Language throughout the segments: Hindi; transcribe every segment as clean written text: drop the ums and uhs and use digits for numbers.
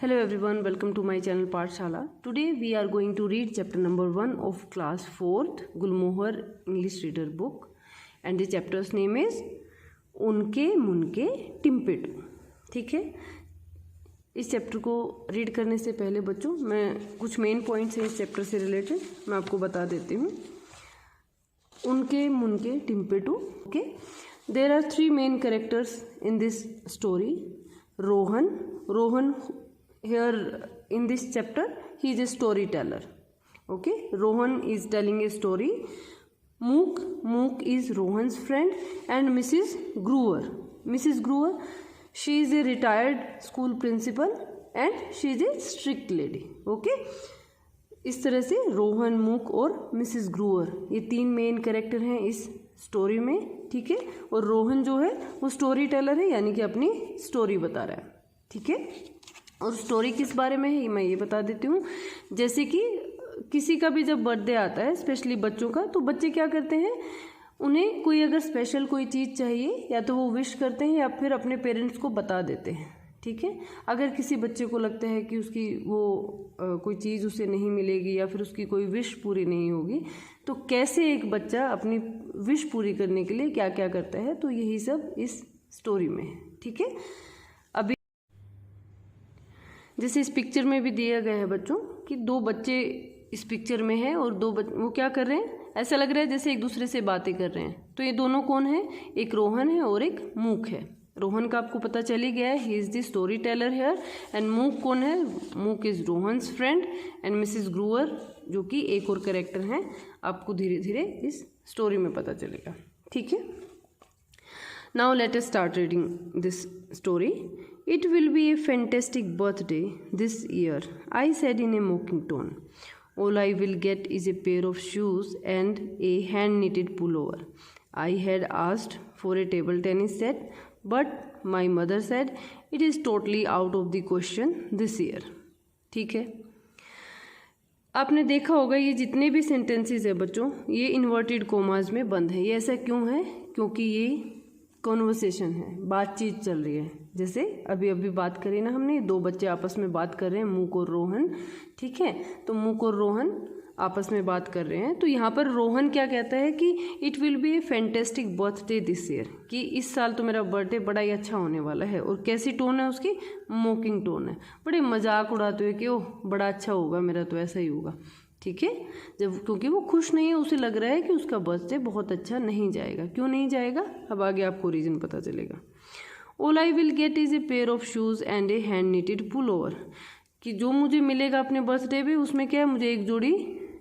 Hello everyone, welcome to my channel Pathshala. Today we are going to read chapter number 1 of class 4th Gulmohar English Reader book, and the chapter's name is उनके मुनके टिम्पेटू. ठीक है, इस चैप्टर को रीड करने से पहले बच्चों मैं कुछ मेन पॉइंट्स हैं इस चैप्टर से रिलेटेड मैं आपको बता देती हूँ. उनके मुनके टिम्पेटू. Okay, there are 3 main characters in this story. Rohan here in this chapter he is a storyteller. Okay, Rohan is telling a story. Mook is Rohan's friend, and Mrs. Gruer, she is a retired school principal and she is a strict lady. Okay, इस तरह से रोहन, मूक और मिसेस ग्रूअर ये 3 मेन कैरेक्टर हैं इस स्टोरी में. ठीक है, और रोहन जो है वो स्टोरी टेलर है, यानी कि अपनी स्टोरी बता रहा है. ठीक है, और स्टोरी किस बारे में है मैं ये बता देती हूँ. जैसे कि किसी का भी जब बर्थडे आता है, स्पेशली बच्चों का, तो बच्चे क्या करते हैं, उन्हें कोई अगर स्पेशल कोई चीज़ चाहिए या तो वो विश करते हैं या फिर अपने पेरेंट्स को बता देते हैं. ठीक है, अगर किसी बच्चे को लगता है कि उसकी वो कोई चीज़ उसे नहीं मिलेगी या फिर उसकी कोई विश पूरी नहीं होगी, तो कैसे एक बच्चा अपनी विश पूरी करने के लिए क्या क्या करता है, तो यही सब इस स्टोरी में है. ठीक है, अभी जैसे इस पिक्चर में भी दिया गया है बच्चों कि 2 बच्चे इस पिक्चर में हैं और 2 वो क्या कर रहे हैं, ऐसा लग रहा है जैसे एक दूसरे से बातें कर रहे हैं. तो ये दोनों कौन है, एक रोहन है और एक मूक है. रोहन का आपको पता चल ही गया है, he is the story teller here. And Mook कौन है, Mook is Rohan's friend. And Mrs Grover जो कि एक और कैरेक्टर हैं, आपको धीरे धीरे इस स्टोरी में पता चलेगा. ठीक है, now let us start reading this story. It will be a fantastic birthday this year, I said in a mocking tone. All I will get is a pair of shoes and a hand-knitted pullover. I had asked for a table tennis set, but my mother said it is totally out of the question this year. ठीक है, आपने देखा होगा ये जितने भी सेंटेंसेस है बच्चों, ये इन्वर्टेड कोमास में बंद है. ये ऐसा क्यों है, क्योंकि ये कॉन्वर्सेशन है, बातचीत चल रही है. जैसे अभी बात करी ना हमने, 2 बच्चे आपस में बात कर रहे हैं, मूक और रोहन. ठीक है, तो मूक और रोहन आपस में बात कर रहे हैं. तो यहाँ पर रोहन क्या कहता है कि it will be A fantastic birthday this year, कि इस साल तो मेरा बर्थडे बड़ा ही अच्छा होने वाला है. और कैसी टोन है उसकी, मॉकिंग टोन है, बड़े मजाक उड़ाते हुए कि ओह बड़ा अच्छा होगा, मेरा तो ऐसा ही होगा. ठीक है, जब क्योंकि वो खुश नहीं है, उसे लग रहा है कि उसका बर्थडे बहुत अच्छा नहीं जाएगा. क्यों नहीं जाएगा, अब आगे आपको रीज़न पता चलेगा. All I will get is a pair of shoes and a hand knitted pullover, कि जो मुझे मिलेगा अपने बर्थडे पे उसमें क्या है, मुझे एक जोड़ी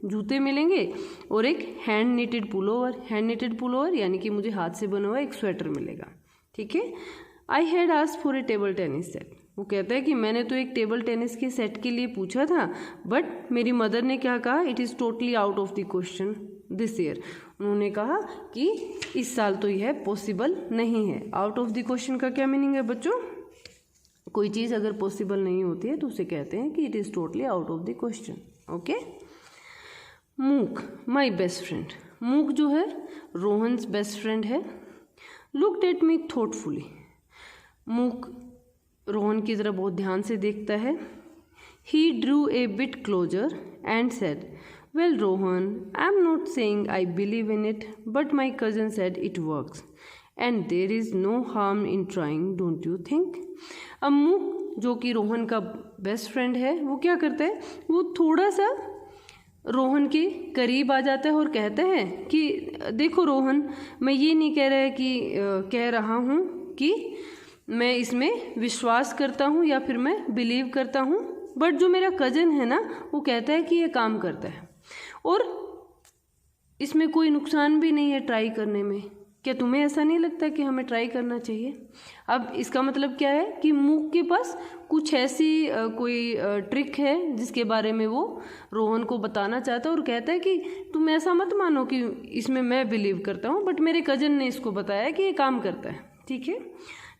जूते मिलेंगे और एक hand knitted pullover. Hand knitted pullover यानी कि मुझे हाथ से बना हुआ एक स्वेटर मिलेगा. ठीक है, I had asked for a table tennis set. वो कहता है कि मैंने तो एक टेबल टेनिस के सेट के लिए पूछा था, बट मेरी मदर ने क्या कहा, it is totally out of the question this year. उन्होंने कहा कि इस साल तो यह पॉसिबल नहीं है. आउट ऑफ द क्वेश्चन का क्या मीनिंग है बच्चों, कोई चीज़ अगर पॉसिबल नहीं होती है तो उसे कहते हैं कि it is totally out of the question. Okay, Mook my best friend. Mook जो है रोहन्स बेस्ट फ्रेंड है. Looked at me thoughtfully. Mook Rohan की तरफ बहुत ध्यान से देखता है. He drew a bit closer and said, well Rohan, I am not saying I believe in it, but my cousin said it works and there is no harm in trying, don't you think. अब मूक जो कि रोहन का बेस्ट फ्रेंड है, वो क्या करता है, वो थोड़ा सा रोहन के करीब आ जाता है और कहता है कि देखो रोहन, मैं ये नहीं कह रहा हूँ कि मैं इसमें विश्वास करता हूँ या फिर मैं बिलीव करता हूँ, बट जो मेरा कज़न है ना, वो कहता है कि ये काम करता है और इसमें कोई नुकसान भी नहीं है ट्राई करने में. क्या तुम्हें ऐसा नहीं लगता कि हमें ट्राई करना चाहिए. अब इसका मतलब क्या है कि मूक के पास कुछ ऐसी कोई ट्रिक है जिसके बारे में वो रोहन को बताना चाहता है और कहता है कि तुम ऐसा मत मानो कि इसमें मैं बिलीव करता हूँ, बट मेरे कज़न ने इसको बताया कि ये काम करता है. ठीक है,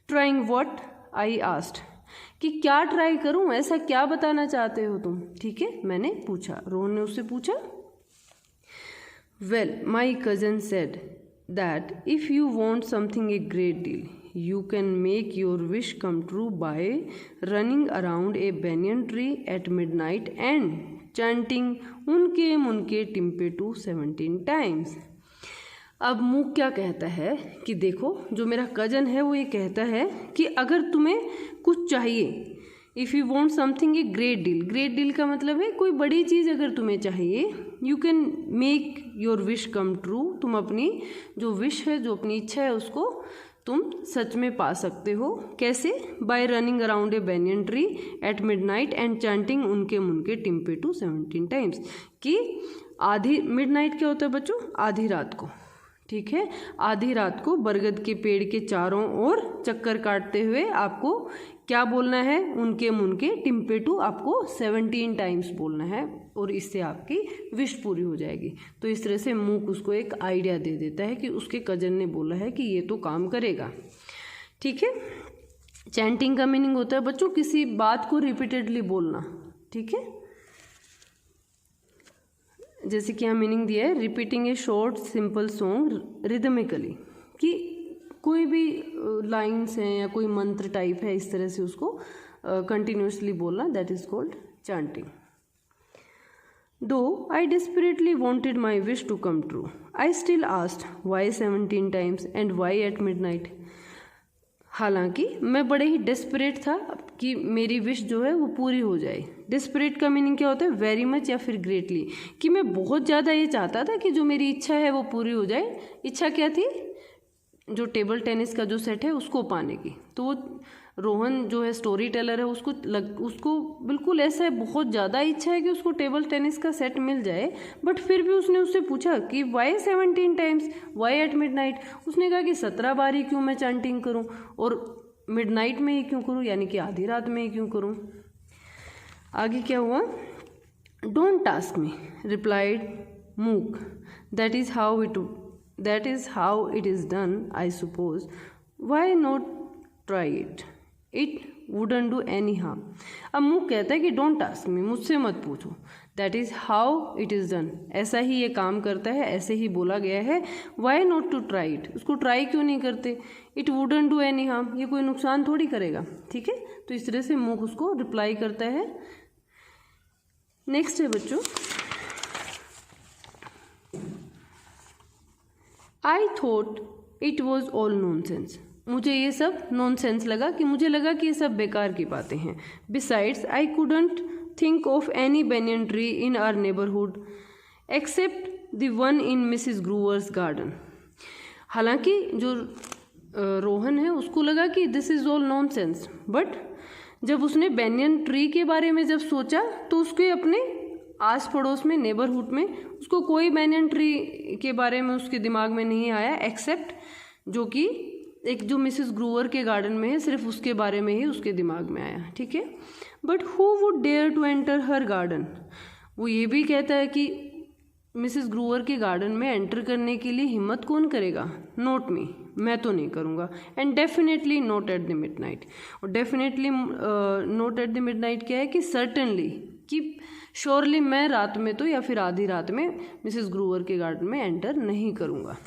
ट्राइंग वॉट, आई आस्क्ड, कि क्या ट्राई करूं, ऐसा क्या बताना चाहते हो तुम. ठीक है, मैंने पूछा, रोहन ने उससे पूछा. Well my cousin said that if you want something a great deal You can make your wish come true by running around a banyan tree at midnight and chanting उनके मुनके टिम्पे टू 17 times. अब मूक क्या कहता है कि देखो, जो मेरा कजन है वो ये कहता है कि अगर तुम्हें कुछ चाहिए, if you want something a great deal, great deal का मतलब है कोई बड़ी चीज़ अगर तुम्हें चाहिए, you can make your wish come true, तुम अपनी जो विश है, जो अपनी इच्छा है, उसको तुम सच में पा सकते हो. कैसे? Bye running around a banyan tree eight midnight and chanting उनके मुनके टिम्पे टू 17 times. कि आधी, मिडनाइट क्या होता है बच्चों? आधी रात को, ठीक है, आधी रात को बरगद के पेड़ के चारों ओर चक्कर काटते हुए आपको क्या बोलना है? उनके मुनके टिम्पे टू आपको 17 times बोलना है और इससे आपकी विश पूरी हो जाएगी. तो इस तरह से मूक उसको एक आइडिया दे देता है कि उसके कजन ने बोला है कि ये तो काम करेगा. ठीक है. चैंटिंग का मीनिंग होता है बच्चों किसी बात को रिपीटेडली बोलना. ठीक है, जैसे कि यहाँ मीनिंग दिया है, रिपीटिंग ए शॉर्ट सिंपल सॉन्ग रिदमिकली, कि कोई भी लाइन्स हैं या कोई मंत्र टाइप है, इस तरह से उसको कंटिन्यूसली बोलना, that is called chanting. Though I desperately wanted my wish to come true, I still asked why 17 times and why at midnight. हालांकि मैं बड़े ही डेस्परेट था कि मेरी विश जो है वो पूरी हो जाए. डेस्परेट का मीनिंग क्या होता है? वेरी मच या फिर ग्रेटली, कि मैं बहुत ज़्यादा ये चाहता था कि जो मेरी इच्छा है वो पूरी हो जाए. इच्छा क्या थी? जो टेबल टेनिस का जो सेट है उसको पाने की. तो वो रोहन जो है स्टोरी टेलर है, उसको बिल्कुल ऐसा है, बहुत ज़्यादा इच्छा है कि उसको टेबल टेनिस का सेट मिल जाए. बट फिर भी उसने उससे पूछा कि why 17 times, why at midnight. उसने कहा कि 17 बार ही क्यों मैं चैंटिंग करूं और मिडनाइट में ही क्यों करूं, यानी कि आधी रात में ही क्यों करूं. आगे क्या हुआ? Don't ask me, replied Mook, that is how it is done I suppose, why not try it, it wouldn't do any harm. अब मूक कहता है कि डोंट टास्क मी, मुझसे मत पूछो, that is how it is done, ऐसा ही ये काम करता है, ऐसे ही बोला गया है. Why not to try it, उसको ट्राई क्यों नहीं करते? It wouldn't do any harm, ये कोई नुकसान थोड़ी करेगा. ठीक है, तो इस तरह से मूक उसको रिप्लाई करता है. नेक्स्ट है बच्चों, I thought it was all nonsense, मुझे ये सब नॉनसेंस लगा, कि मुझे लगा कि ये सब बेकार की बातें हैं. Besides I couldn't think of any banyan tree in our neighbourhood except the one in Mrs Grover's garden. हालांकि जो रोहन है उसको लगा कि this is all nonsense, but जब उसने banyan ट्री के बारे में जब सोचा तो उसके अपने आस पड़ोस में, नेबरहुड में, उसको कोई banyan ट्री के बारे में उसके दिमाग में नहीं आया, एक्सेप्ट जो कि एक जो मिसेस ग्रूवर के गार्डन में है, सिर्फ उसके बारे में ही उसके दिमाग में आया. ठीक है. But who would dare to enter her garden, वो ये भी कहता है कि मिसेस ग्रूवर के गार्डन में एंटर करने के लिए हिम्मत कौन करेगा? नॉट मी, मैं तो नहीं करूँगा. And definitely not at the midnight, और definitely not at the midnight क्या है? कि सर्टनली, कि श्योरली मैं रात में तो या फिर आधी रात में मिसेस ग्रूवर के गार्डन में एंटर नहीं करूँगा.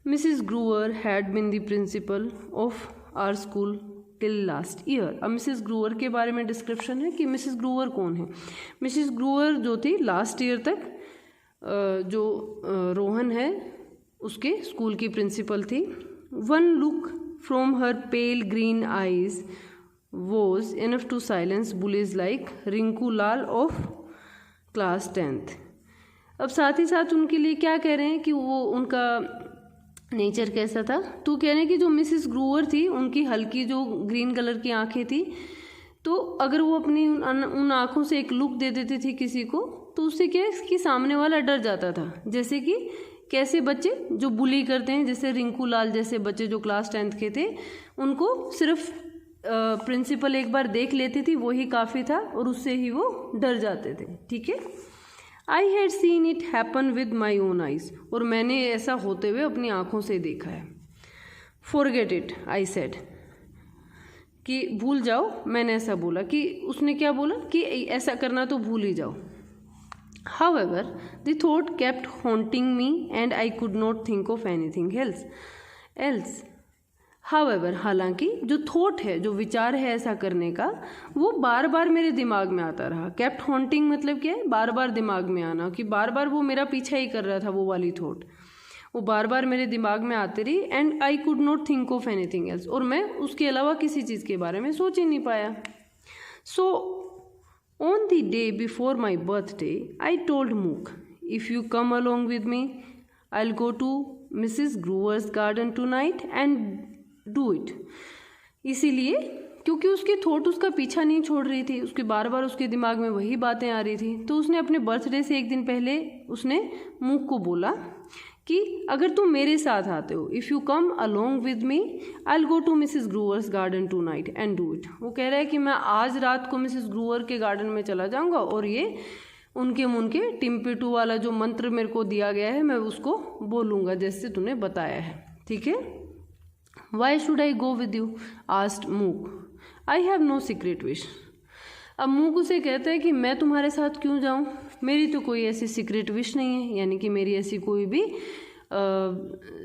Mrs Grover had been the principal of our school till last year. अब मिसेस ग्रूवर के बारे में डिस्क्रिप्शन है कि मिसेस ग्रूवर कौन है. मिसेस ग्रूवर जो थी लास्ट ईयर तक जो रोहन है उसके स्कूल की प्रिंसिपल थी. One look from her pale green eyes was enough to silence bullies like Rinku Lal of class 10th. अब साथ ही साथ उनके लिए क्या कह रहे हैं कि वो उनका नेचर कैसा था. तो कह रहे हैं कि जो मिसेस ग्रूवर थी उनकी हल्की जो ग्रीन कलर की आंखें थी, तो अगर वो अपनी उन आँखों से एक लुक दे देती थी किसी को, तो उससे क्या है कि सामने वाला डर जाता था. जैसे कि कैसे बच्चे जो बुली करते हैं, जैसे रिंकू लाल जैसे बच्चे जो क्लास 10th के थे, उनको सिर्फ प्रिंसिपल एक बार देख लेती थी वही काफ़ी था और उससे ही वो डर जाते थे. ठीक है. I had seen it happen with my own eyes, और मैंने ऐसा होते हुए अपनी आँखों से देखा है. फॉरगेट इट आई सेड, कि भूल जाओ, मैंने ऐसा बोला. कि उसने क्या बोला कि ऐसा करना तो भूल ही जाओ. However, the thought kept haunting me and I could not think of anything else. However, हालांकि जो थॉट है, जो विचार है ऐसा करने का, वो बार बार मेरे दिमाग में आता रहा। केप्ट हॉन्टिंग मतलब क्या है? बार बार दिमाग में आना, कि बार बार वो मेरा पीछा ही कर रहा था, वो वाली थॉट वो बार बार मेरे दिमाग में आती रही। And I could not think of anything else, और मैं उसके अलावा किसी चीज़ के बारे में सोच ही नहीं पाया। So on the day before my birthday I told Mook, if you come along with me I will go to Mrs Grover's garden tonight and do it. इसीलिए क्योंकि उसकी थॉट उसका पीछा नहीं छोड़ रही थी, उसके बार बार उसके दिमाग में वही बातें आ रही थी, तो उसने अपने बर्थडे से एक दिन पहले उसने मूक को बोला कि अगर तुम मेरे साथ आते हो, if you come along with me I will go to Mrs Grover's garden tonight and do it. वो कह रहा है कि मैं आज रात को मिसिस ग्रूवर के गार्डन में चला जाऊंगा और ये उनके मुन के टिम्पेटू वाला जो मंत्र मेरे को दिया गया है मैं उसको बोलूँगा जैसे तूने बताया है, ठीक है। Why should I go with you asked Mook, I have no secret wish. अब मूक उसे कहता है कि मैं तुम्हारे साथ क्यों जाऊं, मेरी तो कोई ऐसी सीक्रेट विश नहीं है, यानी कि मेरी ऐसी कोई भी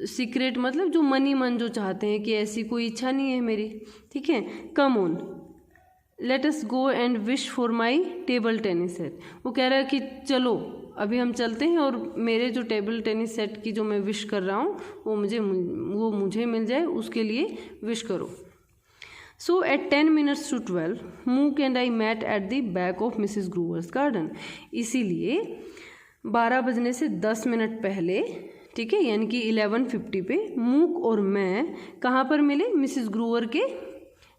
सीक्रेट मतलब जो मनी मन जो चाहते हैं कि ऐसी कोई इच्छा नहीं है मेरी, ठीक है। Come on let us go and wish for my table tennis set. वो कह रहा है कि चलो अभी हम चलते हैं और मेरे जो टेबल टेनिस सेट की जो मैं विश कर रहा हूँ वो मुझे मिल जाए, उसके लिए विश करो। So at 10 minutes to 12, Mook and I met at the back of Mrs. Groover's garden. इसीलिए 12 बजने से 10 मिनट पहले, ठीक है, यानी कि 11:50 पे मूक और मैं कहाँ पर मिले? मिसिस ग्रूवर के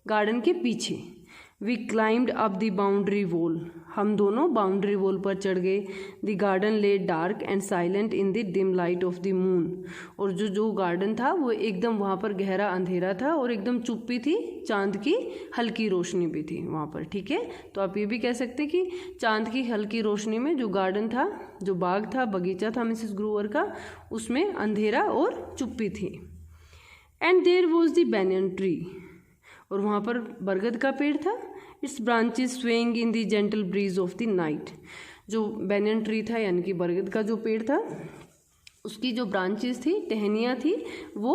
गार्डन के पीछे। We climbed up the boundary wall, हम दोनों बाउंड्री वॉल पर चढ़ गए। The garden lay dark and silent in the dim light of the moon, और जो गार्डन था वो एकदम वहाँ पर गहरा अंधेरा था और एकदम चुप्पी थी, चांद की हल्की रोशनी भी थी वहाँ पर, ठीक है। तो आप ये भी कह सकते कि चांद की हल्की रोशनी में जो गार्डन था, जो बाग था, बगीचा था मिसिस ग्रूवर का, उसमें अंधेरा और चुप्पी थी। And there was the banyan tree, और वहाँ पर बरगद का पेड़ था। Its branches swaying in the gentle breeze of the night, जो बैनियन ट्री था यानी कि बरगद का जो पेड़ था, उसकी जो ब्रांचेस थी, टहनियाँ थी, वो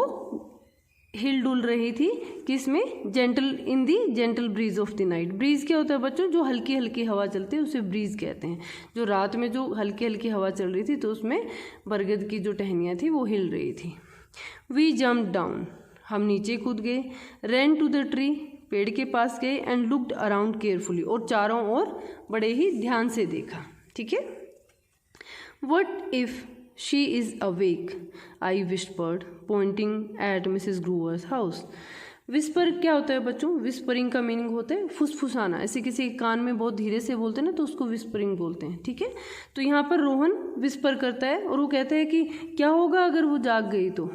हिल डुल रही थी किसमें? In the gentle breeze of the night. Breeze क्या होता है बच्चों? जो हल्की हल्की हवा चलती है उसे ब्रीज कहते हैं। जो रात में जो हल्की हल्की हवा चल रही थी तो उसमें बरगद की जो टहनियाँ थी वो हिल रही थी। वी जम्प डाउन, हम नीचे कूद गए। रैन टू द ट्री, पेड़ के पास गए। एंड लुक्ड अराउंड केयरफुली, और चारों ओर बड़े ही ध्यान से देखा, ठीक है। What if she is awake, I whispered pointing at Mrs Grover's house. Whisper क्या होता है बच्चों? विस्परिंग का मीनिंग होता है फुसफुसाना। ऐसे किसी के कान में बहुत धीरे से बोलते हैं ना तो उसको विस्परिंग बोलते हैं, ठीक है। तो यहाँ पर रोहन विस्पर करता है और वो कहता है कि क्या होगा अगर वो जाग गई तो?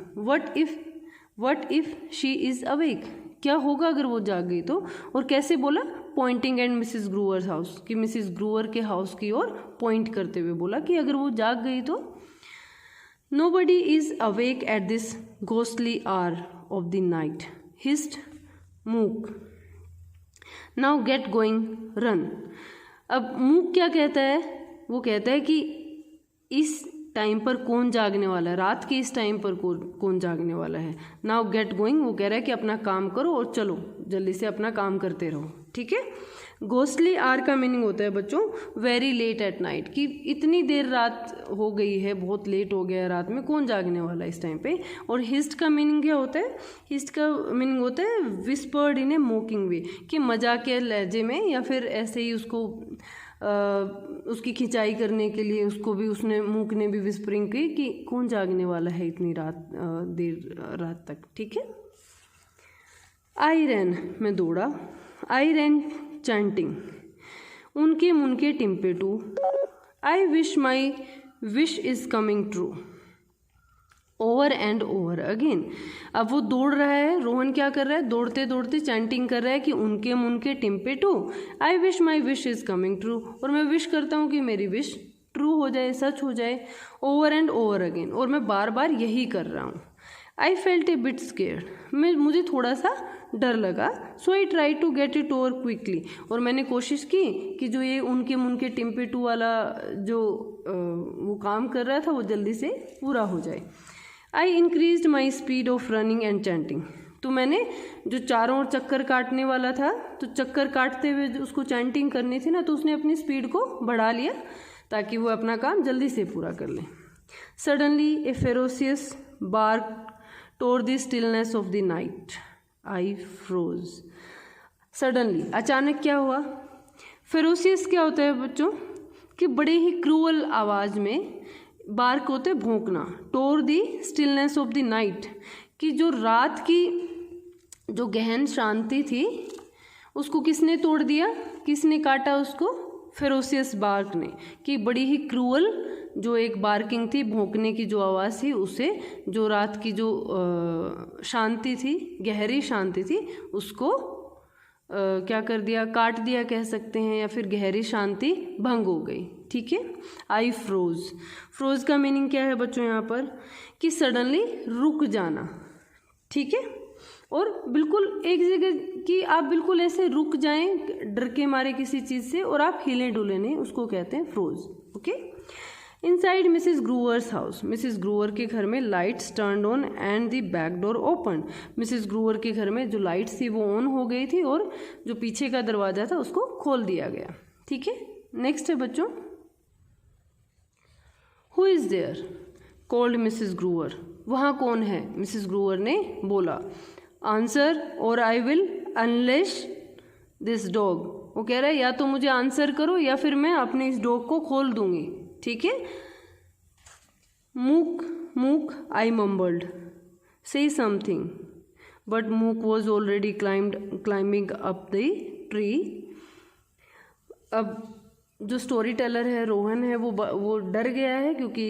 What if she is awake, क्या होगा अगर वो जाग गई तो? और कैसे बोला? Poynting at Mrs Grover's house, कि मिसिस ग्रूवर के हाउस की ओर पॉइंट करते हुए बोला कि अगर वो जाग गई तो। Nobody is awake at this ghostly hour of the night, hissed Mook. Now get going, run. अब मूक क्या कहता है? वो कहता है कि इस टाइम पर कौन जागने वाला है, रात के इस टाइम पर कौन जागने वाला है। नाउ गेट गोइंग, वो कह रहा है कि अपना काम करो और चलो, जल्दी से अपना काम करते रहो, ठीक है। घोस्टली आर का मीनिंग होता है बच्चों वेरी लेट एट नाइट, कि इतनी देर रात हो गई है, बहुत लेट हो गया है रात में, कौन जागने वाला है इस टाइम पे। और हिस्ट का मीनिंग क्या होता है? हिस्ट का मीनिंग होता है विस्पर्ड इन ए मोकिंग वे, कि मजाक के लहजे में या फिर ऐसे ही उसको उसकी खिंचाई करने के लिए उसको भी मूक ने भी विस्परिंग की कि कौन जागने वाला है इतनी देर रात तक, ठीक है। आई रैन, मैं दौड़ा। आई रैन चैंटिंग, उनके मुनके टिम्पेटू। I wish my wish is coming true, over and over again. अब वो दौड़ रहा है, रोहन क्या कर रहा है? दौड़ते दौड़ते चैंटिंग कर रहा है कि उनके मुनके टिम्पेटू, I wish my wish is coming true, और मैं विश करता हूँ कि मेरी विश ट्रू हो जाए, सच हो जाए, ओवर एंड ओवर अगेन, और मैं बार बार यही कर रहा हूँ। I felt a bit scared, मुझे थोड़ा सा डर लगा। So I try to get it over quickly, और मैंने कोशिश की कि जो ये उनके मुनके टिम्पेटू वाला जो वो काम कर रहा था वो जल्दी से पूरा हो जाए। I increased my speed of running and chanting, तो मैंने जो चारों ओर चक्कर काटने वाला था, तो चक्कर काटते हुए जो उसको चैंटिंग करनी थी ना, तो उसने अपनी स्पीड को बढ़ा लिया ताकि वो अपना काम जल्दी से पूरा कर ले। Suddenly a ferocious bark tore the stillness of the night, I froze. Suddenly, अचानक क्या हुआ? फेरोसियस क्या होता है बच्चों? कि बड़े ही क्रूअल आवाज़ में, बार्क होते हैं भौंकना, टोर दी स्टिलनेस ऑफ द नाइट, कि जो रात की जो गहन शांति थी उसको किसने तोड़ दिया, किसने काटा उसको? फेरोसियस बार्क ने। कि बड़ी ही क्रूअल जो एक बार्किंग थी, भौंकने की जो आवाज़ थी, उससे जो रात की जो शांति थी, गहरी शांति थी, उसको क्या कर दिया? काट दिया कह सकते हैं, या फिर गहरी शांति भंग हो गई। ठीक है, आई फ्रोज। फ्रोज का मीनिंग क्या है बच्चों यहाँ पर? कि सडनली रुक जाना। ठीक है, और बिल्कुल एक जगह कि आप बिल्कुल ऐसे रुक जाएं डर के मारे किसी चीज़ से, और आप हिले डुले नहीं, उसको कहते हैं froze. Okay. Inside Mrs Grover's house, Mrs ग्रूअर के घर में lights turned on and the back door open. मिसेस ग्रूअर के घर में जो लाइट्स थी वो ऑन हो गई थी, और जो पीछे का दरवाजा था उसको खोल दिया गया। ठीक है, नेक्स्ट है बच्चों, who is there called Mrs Grover. वहाँ कौन है? मिसेस ग्रूअर ने बोला। आंसर और I will unleash this dog. वो कह रहा है या तो मुझे आंसर करो या फिर मैं अपने इस डॉग को खोल दूंगी। ठीक है। मूक मूक आई मम्बल्ड, से समथिंग, बट मूक was already climbing up the tree. अब जो स्टोरी टेलर है रोहन है, वो डर गया है, क्योंकि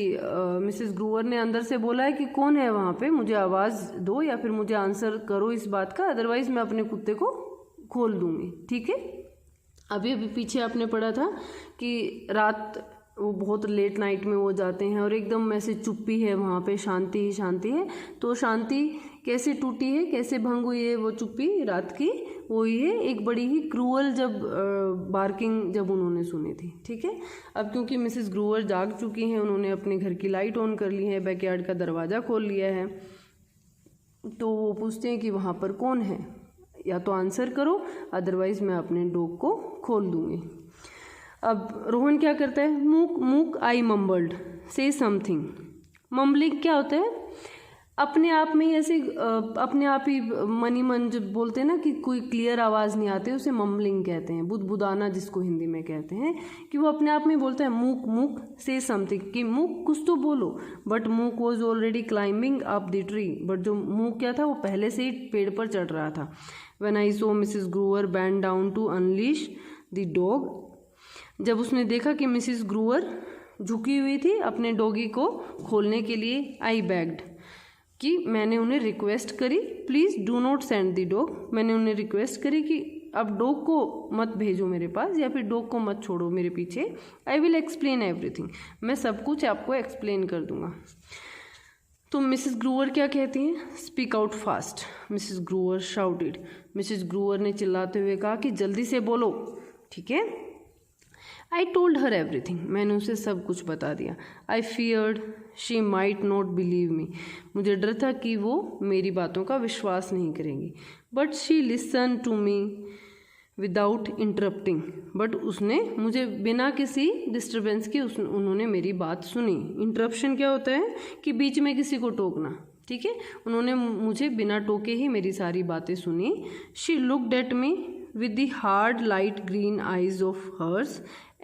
मिसेस ग्रूअर ने अंदर से बोला है कि कौन है वहाँ पे, मुझे आवाज़ दो या फिर मुझे आंसर करो इस बात का, अदरवाइज मैं अपने कुत्ते को खोल दूंगी। ठीक है। अभी पीछे आपने पढ़ा था कि रात वो बहुत लेट नाइट में वो जाते हैं और एकदम ऐसे चुप्पी है वहाँ पे, शांति ही शांति है। तो शांति कैसे टूटी है, कैसे भंग हुई है वो चुप्पी रात की? वो ये एक बड़ी ही क्रूअल जब बार्किंग जब उन्होंने सुनी थी। ठीक है। अब क्योंकि मिसेस ग्रूअर जाग चुकी हैं, उन्होंने अपने घर की लाइट ऑन कर ली है, बैकयार्ड का दरवाज़ा खोल लिया है, तो वो पूछते हैं कि वहाँ पर कौन है, या तो आंसर करो अदरवाइज मैं अपने डॉग को खोल दूँगी। अब रोहन क्या करता है? मूक मूक आई मम्बल्ड, से समथिंग। मम्बलिंग क्या होता है? अपने आप में ही ऐसे अपने आप ही मन ही मन जब बोलते हैं ना कि कोई क्लियर आवाज़ नहीं आती, उसे मम्बलिंग कहते हैं, बुदबुदाना जिसको हिंदी में कहते हैं, कि वो अपने आप में बोलता है मूक मूक से समथिंग, कि मूक कुछ तो बोलो। बट मूक was already climbing up the tree, but जो मूक क्या था वो पहले से ही पेड़ पर चढ़ रहा था। When I saw Mrs Grover bend down to unleash the dog, जब उसने देखा कि मिसेस ग्रूअर झुकी हुई थी अपने डॉगी को खोलने के लिए, आई बेग्ड, कि मैंने उन्हें रिक्वेस्ट करी, please do not send the dog, मैंने उन्हें रिक्वेस्ट करी कि अब डॉग को मत भेजो मेरे पास, या फिर डॉग को मत छोड़ो मेरे पीछे। आई विल एक्सप्लेन एवरीथिंग, मैं सब कुछ आपको एक्सप्लेन कर दूंगा। तो मिसेस ग्रूअर क्या कहती हैं? Speak out fast, Mrs Grover shouted. Mrs Grover ने चिल्लाते हुए कहा कि जल्दी से बोलो। ठीक है। आई टोल्ड हर एवरीथिंग, मैंने उसे सब कुछ बता दिया। I feared she might not believe me, मुझे डर था कि वो मेरी बातों का विश्वास नहीं करेंगी। But she listen to me without interrupting, but उसने मुझे बिना किसी डिस्टर्बेंस के उन्होंने मेरी बात सुनी। इंटरप्शन क्या होता है? कि बीच में किसी को टोकना। ठीक है। उन्होंने मुझे बिना टोके ही मेरी सारी बातें सुनी। She looked at me with the hard light green eyes of hers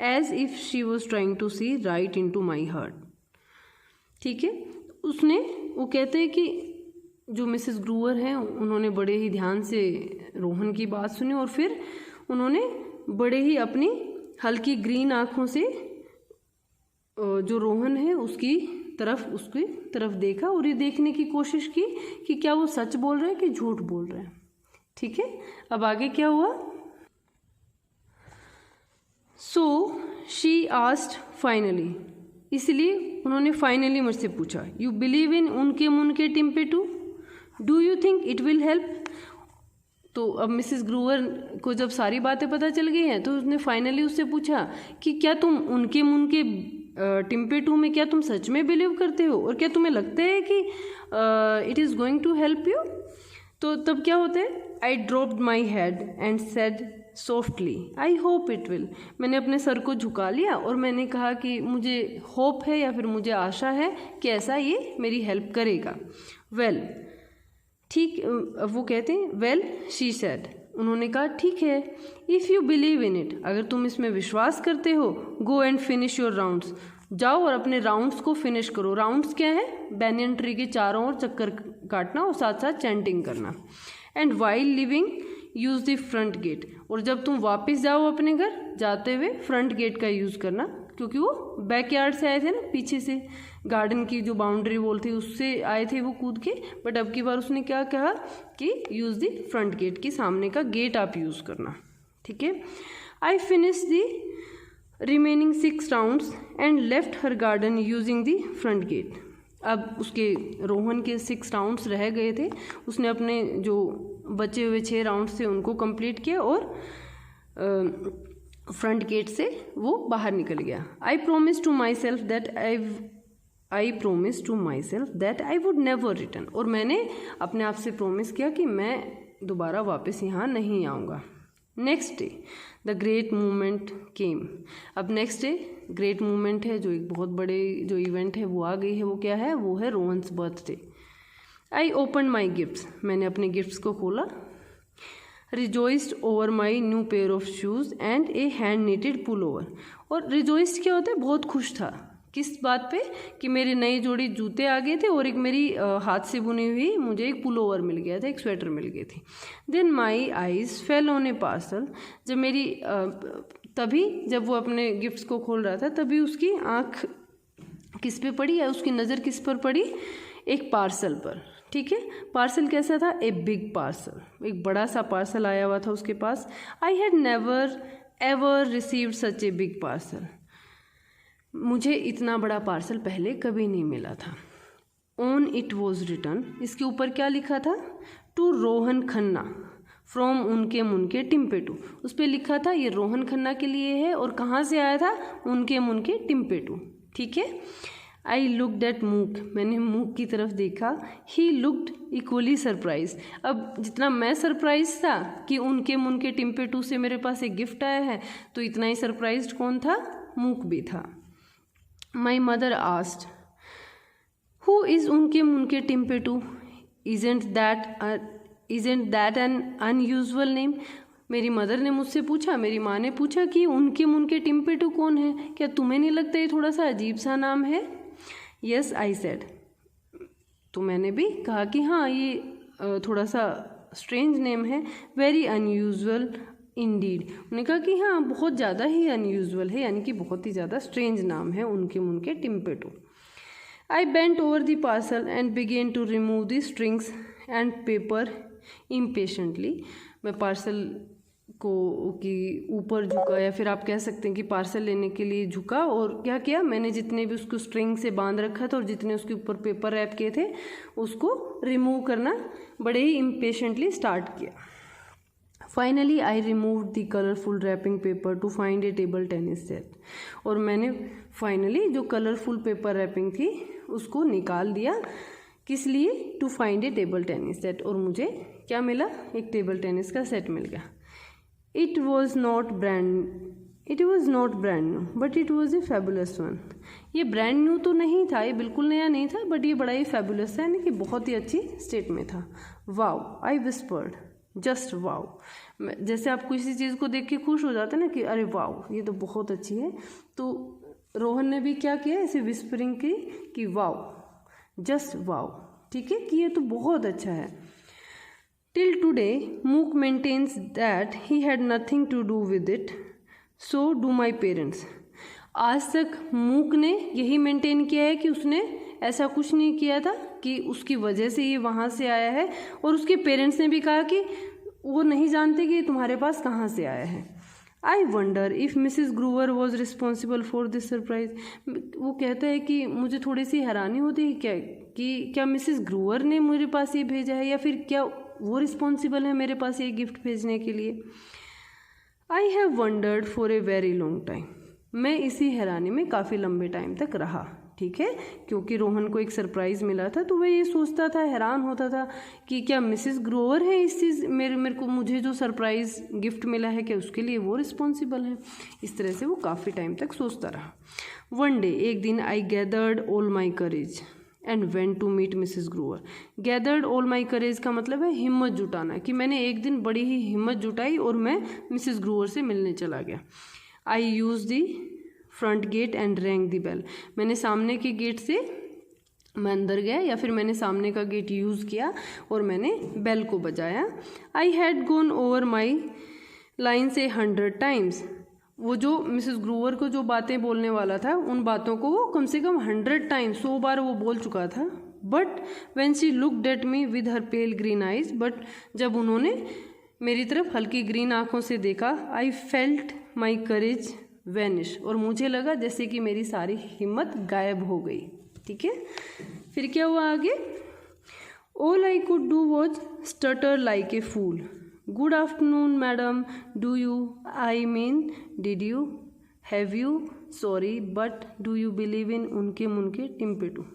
as if she was trying to see right into my heart. ठीक है। वो कहते हैं कि जो मिसेस ग्रूअर हैं उन्होंने बड़े ही ध्यान से रोहन की बात सुनी, और फिर उन्होंने बड़े ही अपनी हल्की ग्रीन आँखों से जो रोहन है उसकी तरफ देखा, और ये देखने की कोशिश की कि क्या वो सच बोल रहे हैं कि झूठ बोल रहे हैं। ठीक है। अब आगे क्या हुआ? सो शी आस्क्ड फाइनली, इसलिए उन्होंने फाइनली मुझसे पूछा, यू बिलीव इन उनके मुनके टिम्पेटू, do you think it will help? तो अब मिसेस ग्रूअर को जब सारी बातें पता चल गई हैं, तो उसने फाइनली उससे पूछा कि क्या तुम उनके मुनके टिम्पेटू में क्या तुम सच में बिलीव करते हो, और क्या तुम्हें लगता है कि it is going to help you? तो तब क्या होता है, I dropped my head and said softly I hope it will. मैंने अपने सर को झुका लिया और मैंने कहा कि मुझे होप है या फिर मुझे आशा है कि ऐसा ये मेरी हेल्प करेगा। वेल ठीक, वो कहते हैं वेल शी सेड, उन्होंने कहा ठीक है, if you believe in it, अगर तुम इसमें विश्वास करते हो, go and finish your rounds, जाओ और अपने राउंड्स को फिनिश करो। राउंड्स क्या है, बैनियन ट्री के चारों ओर चक्कर काटना और साथ साथ चैंटिंग करना। And while leaving use the front gate, और जब तुम वापस जाओ अपने घर, जाते हुए फ्रंट गेट का यूज़ करना, क्योंकि वो बैकयार्ड से आए थे ना, पीछे से गार्डन की जो बाउंड्री वॉल थी उससे आए थे वो कूद के। बट अब की बार उसने क्या कहा कि यूज़ द फ्रंट गेट, की सामने का गेट आप यूज़ करना, ठीक है। I finish the remaining 6 rounds and left her garden using the front gate. अब उसके रोहन के 6 राउंड्स रह गए थे, उसने अपने जो बचे हुए 6 राउंड्स थे उनको कंप्लीट किया और फ्रंट गेट से वो बाहर निकल गया। I promise to myself that I would never return, और मैंने अपने आप से प्रोमिस किया कि मैं दोबारा वापस यहाँ नहीं आऊँगा। Next day the great movement came. अब नेक्स्ट डे ग्रेट मूवमेंट है, जो एक बहुत बड़े जो इवेंट है वो आ गई है। वो क्या है, वो है Rohan's birthday. I open my gifts, मैंने अपने गिफ्ट्स को खोला। Rejoiced over my new pair of shoes and a hand knitted pullover. और रिजॉइस्ड क्या होता है, बहुत खुश था। किस बात पे, कि मेरे नए जोड़ी जूते आ गए थे और एक मेरी हाथ से बुनी हुई मुझे एक पुल ओवर मिल गया था, एक स्वेटर मिल गई थी। Then my eyes fell on a parcel, जब मेरी तभी जब वो अपने गिफ्ट्स को खोल रहा था तभी उसकी आँख किस पे पड़ी, या उसकी नज़र किस पर पड़ी, एक पार्सल पर, ठीक है। पार्सल कैसा था, ए बिग पार्सल, एक बड़ा सा पार्सल आया हुआ था उसके पास। I had never ever received such a big parcel, मुझे इतना बड़ा पार्सल पहले कभी नहीं मिला था। ऑन इट वॉज रिटन, इसके ऊपर क्या लिखा था, टू रोहन खन्ना फ्रॉम उनके मुनके टिम्पेटू। उस पर लिखा था ये रोहन खन्ना के लिए है, और कहाँ से आया था, उनके मुनके टिम्पेटू, ठीक है। आई लुक्ड एट मूक, मैंने मूक की तरफ देखा। ही लुक्ड इक्वली सरप्राइज, अब जितना मैं सरप्राइज था कि उनके मुनके टिम्पेटू से मेरे पास एक गिफ्ट आया है, तो इतना ही सरप्राइज्ड कौन था, मूक भी था। My mother asked, who is उनके मुनके टिम्पेटू, isn't that an unusual name. मेरी मदर ने मुझसे पूछा, मेरी माँ ने पूछा कि उनके मुनके टिम्पेटू कौन है, क्या तुम्हें नहीं लगता ये थोड़ा सा अजीब सा नाम है। यस आई सेड, तो मैंने भी कहा कि हाँ ये थोड़ा सा स्ट्रेंज नेम है। वेरी अनयूजुअल इंडीड, उन्होंने कहा कि हाँ बहुत ज़्यादा ही अनयूजुअल है, यानी कि बहुत ही ज़्यादा स्ट्रेंज नाम है उनके मुनके टिम्पेटू। I bent over the parcel and began to remove the strings and paper impatiently. मैं पार्सल को की ऊपर झुका, या फिर आप कह सकते हैं कि पार्सल लेने के लिए झुका, और क्या किया, मैंने जितने भी उसको स्ट्रिंग से बांध रखा था और जितने उसके ऊपर पेपर रैप किए थे उसको रिमूव करना बड़े ही इम्पेशेंटली स्टार्ट किया। Finally I remove the colourful wrapping paper to find a table tennis set, और मैंने फाइनली जो कलरफुल पेपर रैपिंग थी उसको निकाल दिया। किस लिए, to find a table tennis set, और मुझे क्या मिला, एक टेबल टेनिस का सेट मिल गया। It was not brand new but it was a fabulous one. ये ब्रांड न्यू तो नहीं था, ये बिल्कुल नया नहीं था, बट ये बड़ा ही फैबुलस है, यानी कि बहुत ही अच्छी स्टेट में था। वाओ, आई विस्पर्ड, जस्ट वाओ। जैसे आप किसी चीज़ को देख के खुश हो जाते हैं ना कि अरे वाओ ये तो बहुत अच्छी है, तो रोहन ने भी क्या किया, ऐसे विस्परिंग की कि वाओ, जस्ट वाओ, ठीक है, कि ये तो बहुत अच्छा है। Till today, Mook maintains that he had nothing to do with it, so do my parents. आज तक मूक ने यही मेंटेन किया है कि उसने ऐसा कुछ नहीं किया था, कि उसकी वजह से ये वहाँ से आया है, और उसके पेरेंट्स ने भी कहा कि वो नहीं जानते कि तुम्हारे पास कहाँ से आया है। I wonder if Mrs Grover was responsible for this surprise. वो कहता है कि मुझे थोड़ी सी हैरानी होती है क्या मिसिज ग्रूवर ने मेरे पास ये भेजा है, या फिर क्या वो रिस्पॉन्सिबल है मेरे पास ये गिफ्ट भेजने के लिए। I have wondered for a very long time, मैं इसी हैरानी में काफ़ी लंबे टाइम तक रहा, ठीक है, क्योंकि रोहन को एक सरप्राइज़ मिला था, तो वह ये सोचता था, हैरान होता था कि क्या मिसेस ग्रोवर है इस चीज़ मेरे को मुझे जो सरप्राइज़ गिफ्ट मिला है, क्या उसके लिए वो रिस्पॉन्सिबल है। इस तरह से वो काफ़ी टाइम तक सोचता रहा। वन डे, एक दिन, I gathered all my courage and went to meet Mrs Grover. Gathered all my courage का मतलब है हिम्मत जुटाना, कि मैंने एक दिन बड़ी ही हिम्मत जुटाई और मैं मिसेस ग्रोवर से मिलने चला गया। I used the front gate and rang the bell. मैंने सामने के गेट से मैं अंदर गया, या फिर मैंने सामने का गेट यूज़ किया और मैंने बेल को बजाया। I had gone over my line से 100 टाइम्स। वो जो मिसेस ग्रोवर को जो बातें बोलने वाला था, उन बातों को वो कम से कम 100 टाइम्स, 100 बार वो बोल चुका था। But when she looked at me with her pale green eyes, but जब उन्होंने मेरी तरफ हल्की ग्रीन आंखों से देखा, I felt my courage vanish, और मुझे लगा जैसे कि मेरी सारी हिम्मत गायब हो गई। ठीक है, फिर क्या हुआ आगे? All I could do was stutter like a fool. Good afternoon madam, do you, I mean did you, have you, sorry, but do you believe in उनके मुनके टिम्पेटू।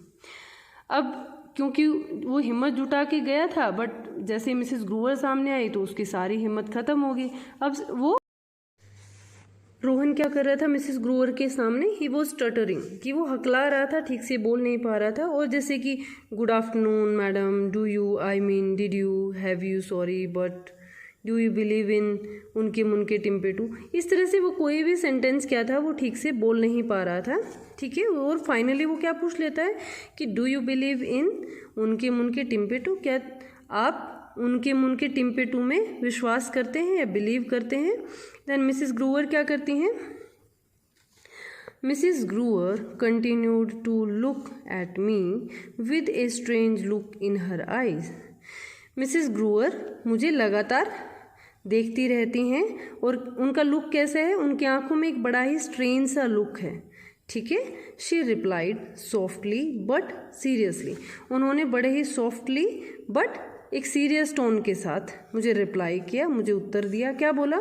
अब क्योंकि वो हिम्मत जुटा के गया था, बट जैसे मिसेस ग्रोवर सामने आई तो उसकी सारी हिम्मत ख़त्म हो गई। अब वो रोहन क्या कर रहा था मिसेस ग्रोवर के सामने? ही वो स्टटरिंग, कि वो हकला रहा था, ठीक से बोल नहीं पा रहा था। और जैसे कि good afternoon madam, do you, I mean did you, have you, sorry, but do you believe in उनके मुनके टिम्पेटू, इस तरह से वो कोई भी सेंटेंस क्या था वो ठीक से बोल नहीं पा रहा था। ठीक है, और फाइनली वो क्या पूछ लेता है कि डू यू बिलीव इन उनके मुनके टिम्पेटू, क्या आप उनके मुनके टिम्पेटू में विश्वास करते हैं या बिलीव करते हैं? देन मिसेस ग्रोवर क्या करती हैं? Mrs Grover continued to look at me with a strange look in her eyes. Mrs Grover मुझे लगातार देखती रहती हैं और उनका लुक कैसा है? उनकी आंखों में एक बड़ा ही स्ट्रेंज सा लुक है। ठीक है, she replied softly but seriously. उन्होंने बड़े ही सॉफ्टली बट एक सीरियस टोन के साथ मुझे रिप्लाई किया, मुझे उत्तर दिया। क्या बोला?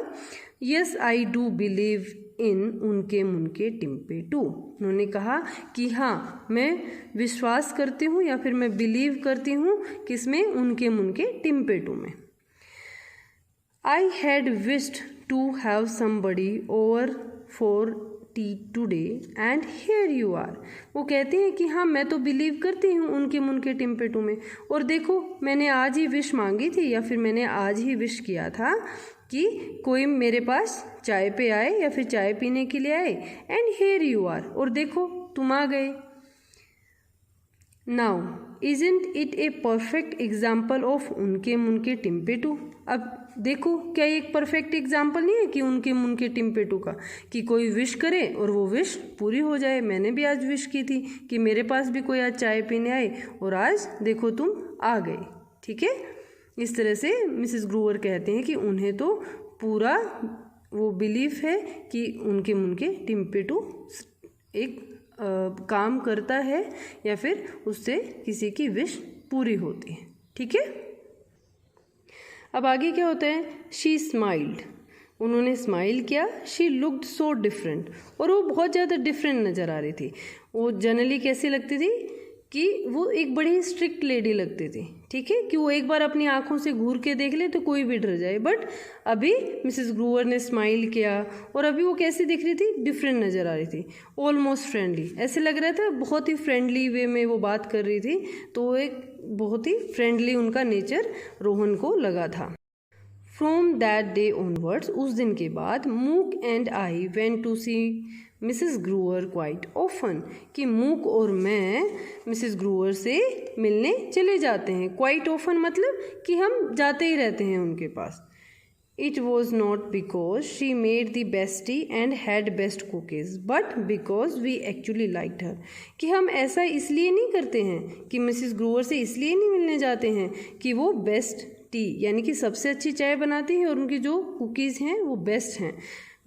Yes I do believe in उनके मुनके टिम्पेटू। उन्होंने कहा कि हाँ, मैं विश्वास करती हूँ या फिर मैं बिलीव करती हूँ किसमें? उनके मुनके टिम्पेटू में। I had wished to have somebody over for tea today and here you are. वो कहते हैं कि हाँ, मैं तो बिलीव करती हूँ उनके मुनके टिम्पेटू में, और देखो मैंने आज ही विश मांगी थी या फिर मैंने आज ही विश किया था कि कोई मेरे पास चाय पे आए या फिर चाय पीने के लिए आए। एंड हियर यू आर, और देखो तुम आ गए। Now isn't it a perfect example of उनके मुनके टिम्पेटू। अब देखो, क्या ये एक परफेक्ट एग्जाम्पल नहीं है कि उनके मुनके टिम्पेटू का, कि कोई विश करे और वो विश पूरी हो जाए। मैंने भी आज विश की थी कि मेरे पास भी कोई आज चाय पीने आए, और आज देखो तुम आ गए। ठीक है, इस तरह से मिसेस ग्रोवर कहते हैं कि उन्हें तो पूरा वो बिलीफ है कि उनके मुनके टिम्पेटू एक काम करता है या फिर उससे किसी की विश पूरी होती है। ठीक है, अब आगे क्या होता है? शी स्माइल्ड, उन्होंने स्माइल किया। शी लुक्ड सो डिफरेंट, और वो बहुत ज़्यादा डिफरेंट नज़र आ रही थी। वो जनरली कैसी लगती थी कि वो एक बड़ी स्ट्रिक्ट लेडी लगती थी। ठीक है, कि वो एक बार अपनी आंखों से घूर के देख ले तो कोई भी डर जाए। बट अभी मिसेस ग्रोवर ने स्माइल किया और अभी वो कैसी दिख रही थी? डिफरेंट नज़र आ रही थी, ऑलमोस्ट फ्रेंडली। ऐसे लग रहा था बहुत ही फ्रेंडली वे में वो बात कर रही थी, तो एक बहुत ही फ्रेंडली उनका नेचर रोहन को लगा था। फ्रॉम दैट डे ऑनवर्ड्स, उस दिन के बाद Mook and I went to see Mrs Grover quite often, कि मूक और मैं मिसेस ग्रोवर से मिलने चले जाते हैं। क्वाइट ऑफन मतलब कि हम जाते ही रहते हैं उनके पास। It was not because she made the best tea and had best cookies but because we actually liked her, कि हम ऐसा इसलिए नहीं करते हैं कि मिसेस ग्रोवर से इसलिए नहीं मिलने जाते हैं कि वो बेस्ट टी यानी कि सबसे अच्छी चाय बनाती हैं और उनकी जो कुकीज़ हैं वो बेस्ट हैं,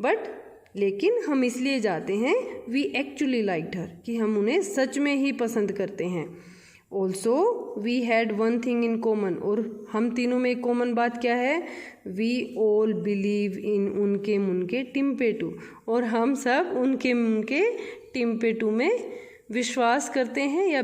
बट लेकिन हम इसलिए जाते हैं वी एक्चुअली लाइक्ड हर, कि हम उन्हें सच में ही पसंद करते हैं। Also we had one thing in common, और हम तीनों में एक कॉमन बात क्या है? वी ऑल बिलीव इन उनके मुनके टिम्पेटू, और हम सब उनके मुनके टिम्पेटू में विश्वास करते हैं या